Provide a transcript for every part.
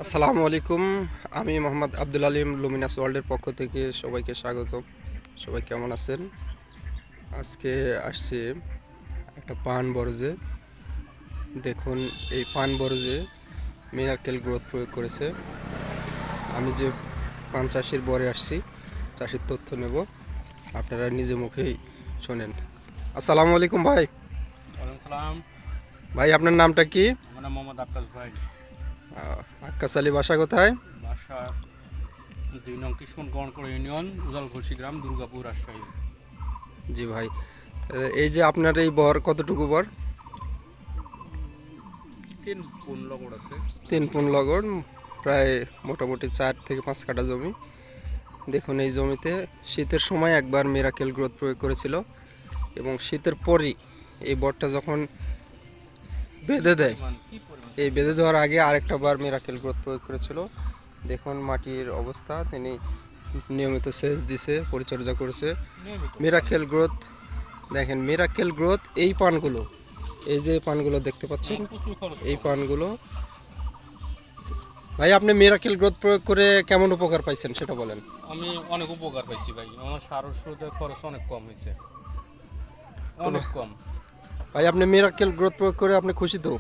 আসসালামু আলাইকুম। আমি মোহাম্মদ আব্দুল আলিম লুমিনাস ওয়ার্ল্ডের পক্ষ থেকে সবাইকে স্বাগত। সবাই কেমন আছেন? আজকে আসছি একটা পান বরজে। দেখুন, এই পান বরজে মিরাকেল গ্রোথ প্রয়োগ করেছে। আমি যে পান চাষির বরে আসছি, চাষির তথ্য নেব, আপনারা নিজে মুখেই শোনেন। আসসালামু আলাইকুম ভাই। ওয়ালাইকুম সালাম। ভাই, আপনার নামটা কি? আমার নাম মোহাম্মদ আক্কাস ভাই। আক্কাস আলী, বাসা কোথায়? বাসা ২ নং কিসমতগড় ইউনিয়ন, উজালঘষি গ্রাম, দুর্গাপুর, রাজশাহী। জি ভাই, এই যে আপনার এই বর কতটুকু বর? ৩ পুন লগড় আছে। 3 পুন লগড়, প্রায় মোটামুটি 4 থেকে 5 কাঠা জমি। দেখুন, এই জমিতে শীতের সময় একবার মিরাকেল গ্রোথ প্রয়োগ করেছিল এবং শীতের পরই এই বরটা যখন বেঁধে দেয়, এই বেঁধে দেওয়ার আগে আরেকটা বার মিরাকেল গ্রোথ প্রয়োগ করেছিল। দেখুন মাটির অবস্থা, তিনি নিয়মিত সেচ দিছে, পরিচর্যা করেছে। মিরাকেল গ্রোথ, দেখেন মিরাকেল গ্রোথ। এই পানগুলো, এই যে পানগুলো দেখতে পাচ্ছেন, এই পানগুলো ভাই, আপনি মিরাকেল গ্রোথ প্রয়োগ করে কেমন উপকার পাইছেন সেটা বলেন। আমি অনেক উপকার পাইছি ভাই। আমার সার ওষুধের খরচ অনেক কম হয়েছে, অনেক কম। ভাই, আপনি মিরাকেল গ্রোথ প্রয়োগ করে আপনি খুশি তো?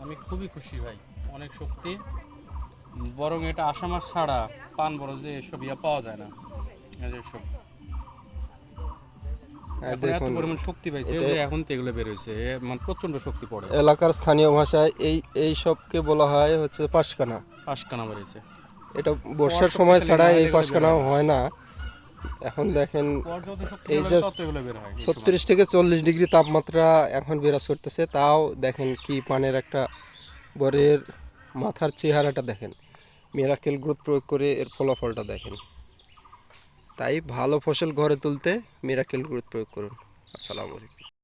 আমি খুবই খুশি ভাই, অনেক শক্তি। বরং এটা আষাঢ় মাস ছাড়া পান বড় যে এসব পাওয়া যায় না। এসব এখন এত দেখুন, পরিমাণ শক্তি পাইছে এটা যে এখন তো এগুলো বের হয়েছে, মানে প্রচন্ড শক্তি পড়ে। এলাকার স্থানীয় ভাষায় এই সবকে বলা হয় হচ্ছে পাঁশকানা। পাঁচকানা বেরিয়েছে। এটা বর্ষার সময় ছাড়া এই পাঁশকানা হয় না। এখন দেখেন, এই যে 36 থেকে 40 ডিগ্রি তাপমাত্রা এখন বিরাজ করতেছে, তাও দেখেন কি পানের একটা বরের মাথার চেহারাটা দেখেন। মিরাকেল গ্রোথ প্রয়োগ করে এর ফলাফলটা দেখেন। তাই ভালো ফসল ঘরে তুলতে মিরাকেল গ্রোথ প্রয়োগ করুন। আসসালামু আলাইকুম।